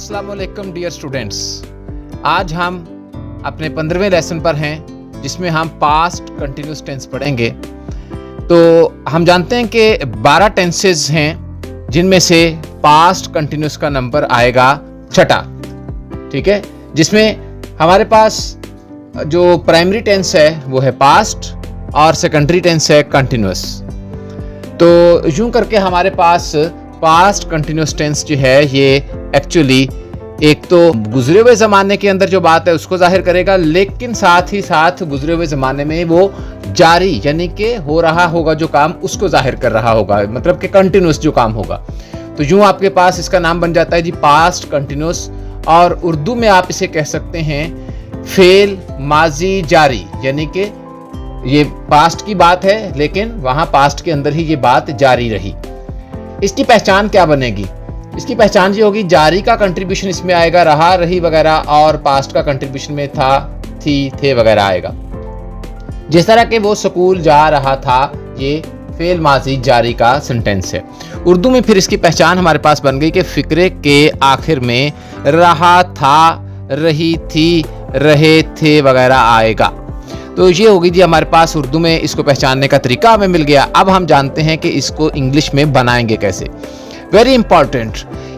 अस्सलाम वालेकुम dear students. आज हम अपने 15वें लेसन पर हैं जिसमें हम पास्ट कंटिन्यूस टेंस पढ़ेंगे। तो हम जानते हैं कि 12 टेंसेस हैं जिनमें से पास्ट कंटिन्यूस का नंबर आएगा 6, ठीक है, जिसमें हमारे पास जो प्राइमरी टेंस है वो है पास्ट और सेकेंडरी टेंस है कंटिन्यूस। तो यूं करके हमारे पास पास्ट कंटिन्यूस टेंस जो है ये एक्चुअली एक तो गुजरे हुए ज़माने के अंदर जो बात है उसको जाहिर करेगा, लेकिन साथ ही साथ गुजरे हुए ज़माने में वो जारी यानी कि हो रहा होगा जो काम उसको जाहिर कर रहा होगा, मतलब कि कंटिन्यूस जो काम होगा। तो यूँ आपके पास इसका नाम बन जाता है जी पास्ट कंटिन्यूस, और उर्दू में आप इसे कह सकते हैं फेल माजी जारी, यानी कि ये पास्ट की बात है लेकिन वहाँ पास्ट के अंदर ही ये बात जारी रही। इसकी पहचान क्या बनेगी? इसकी पहचान ये होगी जारी का कंट्रीब्यूशन इसमें आएगा, रहा रही वगैरह, और पास्ट का कंट्रीब्यूशन में था थी थे वगैरह आएगा। जिस तरह के वो स्कूल जा रहा था, ये फेल माजी जारी का सेंटेंस है। उर्दू में फिर इसकी पहचान हमारे पास बन गई कि फिक्रे के आखिर में रहा था, रही थी, रहे थे वगैरह आएगा। तो ये होगी जी हमारे पास उर्दू में इसको पहचानने का तरीका हमें मिल गया। अब हम जानते हैं कि इसको इंग्लिश में बनाएंगे कैसे। वेरी इंपॉर्टेंट,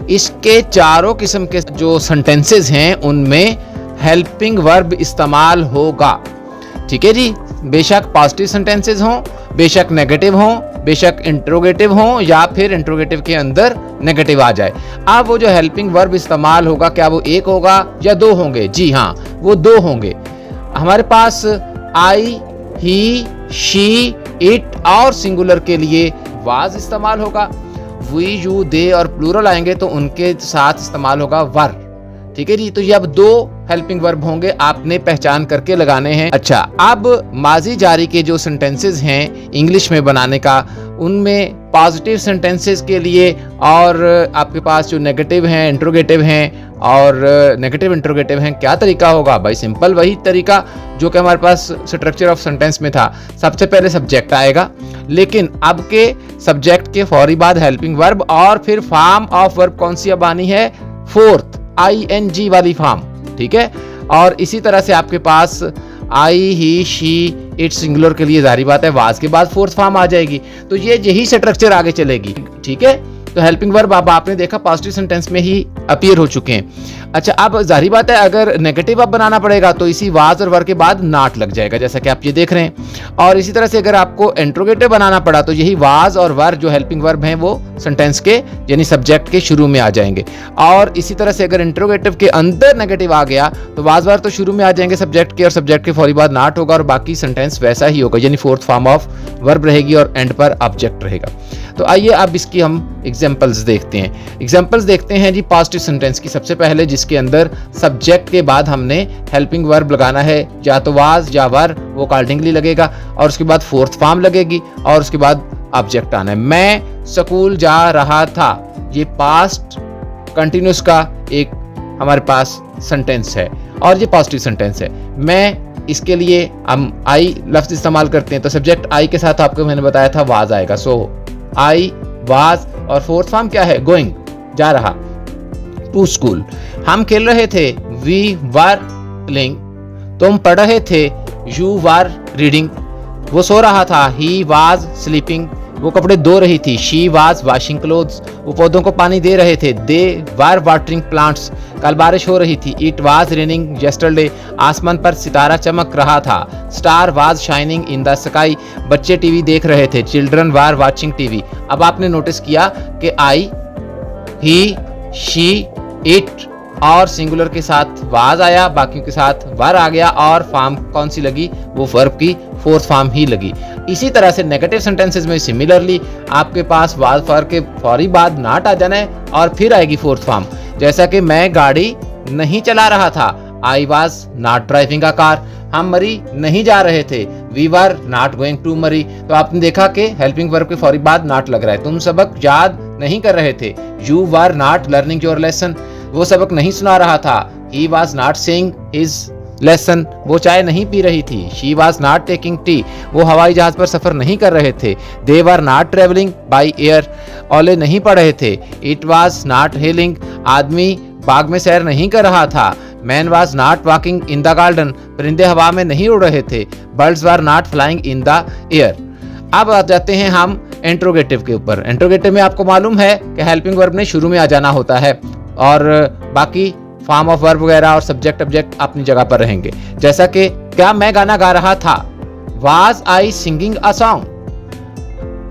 इसके चारों किस्म के जो सेंटेंसेस हैं उनमें हेल्पिंग वर्ब इस्तेमाल होगा, ठीक है जी। बेशक पॉजिटिव सेंटेंसेस हों, बेशक नेगेटिव हों, बेशक इंट्रोगेटिव हों, या फिर इंट्रोगेटिव के अंदर नेगेटिव आ जाए। अब वो जो हेल्पिंग वर्ब इस्तेमाल होगा, क्या वो एक होगा या दो होंगे? जी हाँ, वो दो होंगे। हमारे पास आई, ही, शी, इट और सिंगुलर के लिए वाज इस्तेमाल होगा। वी, यू, दे और प्लूरल आएंगे तो उनके साथ इस्तेमाल होगा वर, ठीक है जी। तो ये अब दो हेल्पिंग वर्ब होंगे, आपने पहचान करके लगाने हैं। अच्छा, अब माजी जारी के जो सेंटेंसेस हैं इंग्लिश में बनाने का, उनमें पॉजिटिव सेंटेंसेस के लिए और आपके पास जो नेगेटिव हैं, इंट्रोगेटिव हैं और नेगेटिव इंट्रोगेटिव हैं, क्या तरीका होगा? भाई सिंपल वही तरीका जो कि हमारे पास स्ट्रक्चर ऑफ सेंटेंस में था। सबसे पहले सब्जेक्ट आएगा, लेकिन अब के सब्जेक्ट के फौरी बाद हेल्पिंग वर्ब, और फिर फॉर्म ऑफ वर्ब कौन सी अब आनी है? फोर्थ ING वाली फॉर्म, ठीक है। और इसी तरह से आपके पास आई, ही, शी, इट सिंगुलर के लिए जारी बात है वाज के बाद फोर्थ फॉर्म आ जाएगी। तो ये यही स्ट्रक्चर आगे चलेगी, ठीक है। तो हेल्पिंग वर्ब अब आपने देखा पॉजिटिव सेंटेंस में ही अपीयर हो चुके हैं। अच्छा, अब जाहिर बात है अगर नेगेटिव अब बनाना पड़ेगा तो इसी वाज और वर के बाद नॉट लग जाएगा, जैसा कि आप ये देख रहे हैं। और इसी तरह से अगर आपको इंट्रोगेटिव बनाना पड़ा तो यही वाज और वर जो हेल्पिंग वर्ब हैं वो सेंटेंस के यानी सब्जेक्ट के शुरू में आ जाएंगे। और इसी तरह से अगर इंट्रोगेटिव के अंदर नेगेटिव आ गया तो वाज वर तो शुरू में आ जाएंगे सब्जेक्ट के, और सब्जेक्ट के फौरी बाद नॉट होगा और बाकी सेंटेंस वैसा ही होगा, यानी फोर्थ फॉर्म ऑफ वर्ब रहेगी और एंड पर ऑब्जेक्ट रहेगा। तो आइए अब इसकी हम एग्जांपल्स देखते हैं। एग्जांपल्स देखते हैं जी पॉजिटिव सेंटेंस की। सबसे पहले जिसके अंदर सब्जेक्ट के बाद हमने हेल्पिंग वर्ब लगाना है, या तो वाज या वर, वो अकॉर्डिंगली लगेगा, और उसके बाद फोर्थ फॉर्म लगेगी और उसके बाद ऑब्जेक्ट आना है। मैं स्कूल जा रहा था, ये पास्ट कंटिन्यूस का एक हमारे पास सेंटेंस है और ये पॉजिटिव सेंटेंस है। मैं, इसके लिए हम आई लफ्ज इस्तेमाल करते हैं, तो सब्जेक्ट आई के साथ आपको मैंने बताया था वाज आएगा। सो आई, वाज, और फोर्थ फॉर्म क्या है? गोइंग, जा रहा, टू स्कूल। हम खेल रहे थे, वी वर प्लेइंग। तुम पढ़ रहे थे, यू वर रीडिंग। वो सो रहा था, ही वाज स्लीपिंग। वो कपड़े धो रही थी, शी वाज वॉशिंग क्लोथ्स। वो पौधों को पानी दे रहे थे, दे वर वाटरिंग प्लांट्स। कल बारिश हो रही थी, इट वाज रेनिंग यस्टरडे। आसमान पर सितारा चमक रहा था, star was shining in the sky. बच्चे टीवी देख रहे थे, चिल्ड्रन वर वाचिंग टीवी। अब आपने नोटिस किया कि आई, ही, शी, इट और सिंगुलर के साथ वाज आया, बाकियों के साथ वर आ गया, और फॉर्म कौन सी लगी? वो वर्ब की फोर्थ फॉर्म ही लगी। इसी तरह से नेगेटिव सेंटेंसेस में सिमिलरली आपके पास वाज फॉर के फौरी बाद नॉट आ जाना है और फिर आएगी फोर्थ फॉर्म। जैसा कि मैं गाड़ी नहीं चला रहा था, I was not driving a car. हम मरी नहीं जा रहे थे, we were not going to Murree. तो आपने देखा कि हेल्पिंग वर्ब के फौरी बाद नॉट लग रहा है। तुम सबक याद नहीं कर रहे थे, you were not learning your lesson. वो सबक नहीं सुना रहा था, he was not saying his lesson. वो चाय नहीं पी रही थी, she was not taking tea. वो हवाई जहाज पर सफर नहीं कर रहे थे, they were not travelling by air. ओले नहीं पड़ रहे थे, इट वाज नॉट हेलिंग। आदमी बाग में सैर नहीं कर रहा था। Man was not walking in the garden, परिंदे हवा में नहीं उड़ रहे थे। Birds were not flying in the air. अब आ जाते हैं हम इंट्रोगेटिव के ऊपर। इंट्रोगेटिव में आपको मालूम है कि हेल्पिंग वर्ब ने शुरू में आ जाना होता है और बाकी फॉर्म ऑफ वर्ब वगैरह और सब्जेक्ट ऑब्जेक्ट अपनी जगह पर रहेंगे। जैसा कि क्या मैं गाना गा रहा था, was I singing a song.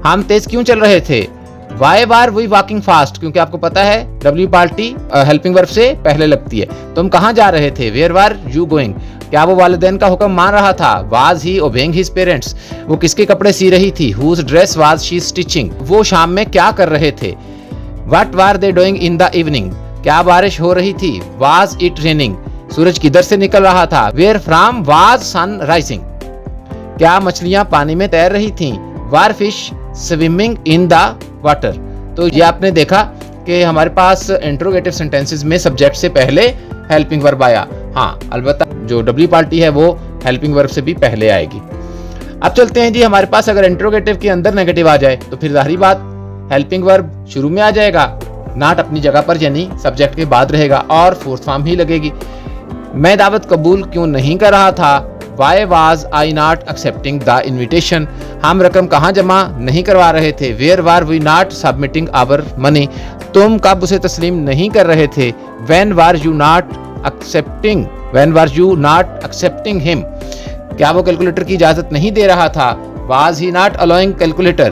हम तेज क्यों चल रहे थे, why were we walking fast, क्योंकि आपको पता है डब्ल्यू पार्टी हेल्पिंग वर्ब से पहले लगती है। तुम कहाँ जा रहे थे, वेयर वर यू गोइंग। क्या वो वालिदैन का हुक्म मान रहा था, was he obeying his parents. वो किसके कपड़े सी रही थी, whose dress was she stitching. वो शाम में क्या कर रहे थे, what were they doing in the evening. क्या बारिश हो रही थी, वाज इट रेनिंग। सूरज किधर से निकल रहा था, where from was sun rising. क्या मछलियां पानी में तैर रही थीं, were fish swimming in the water. तो ये आपने देखा कि हमारे पास इंट्रोगेटिव सेंटेंसेस में सब्जेक्ट से पहले हेल्पिंग वर्ब आया। हाँ, अलबत्ता जो डब्ल्यू पार्टी है वो हेल्पिंग वर्ब से भी पहले आएगी। अब चलते हैं जी, हमारे पास अगर इंट्रोगेटिव के अंदर नेगेटिव आ जाए तो फिर जाहिर बात हेल्पिंग वर्ब शुरू में आ जाएगा, नॉट अपनी जगह पर यानी सब्जेक्ट के बाद रहेगा और फोर्थ फॉर्म ही लगेगी। मैं दावत कबूल क्यों नहीं कर रहा था, why was I not accepting the invitation. हम रकम कहाँ जमा नहीं करवा रहे थे, where were we not submitting our money. तुम कब उसे तस्लीम नहीं कर रहे थे, when were you not accepting him. क्या वो कैलकुलेटर की इजाजत नहीं दे रहा था, was he not allowing calculator.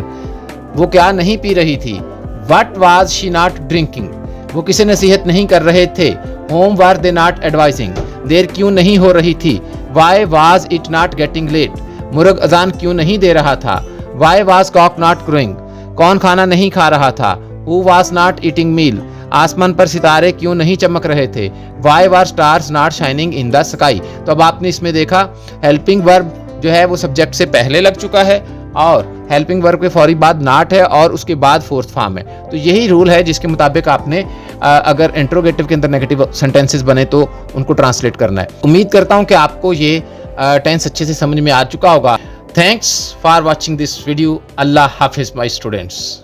वो क्या नहीं पी रही थी, what was she not drinking. वो किसे नसीहत नहीं कर रहे थे, home were they not advising. देर क्यों नहीं हो रही थी, why was it not getting late. मुर्ग अजान क्यों नहीं दे रहा था, why was cock not crowing. कौन खाना नहीं खा रहा था, who was not eating meal. आसमान पर सितारे क्यों नहीं चमक रहे थे, why were stars not shining in the sky. तो अब आपने इसमें देखा हेल्पिंग वर्ब जो है वो सब्जेक्ट से पहले लग चुका है और हेल्पिंग वर्ब के फौरी बाद नॉट है और उसके बाद फोर्थ फॉर्म है। तो यही रूल है जिसके मुताबिक आपने अगर इंट्रोगेटिव के अंदर नेगेटिव सेंटेंसेस बने तो उनको ट्रांसलेट करना है। उम्मीद करता हूं कि आपको ये टेंस अच्छे से समझ में आ चुका होगा। Thanks for watching this video. Allah Hafiz my students.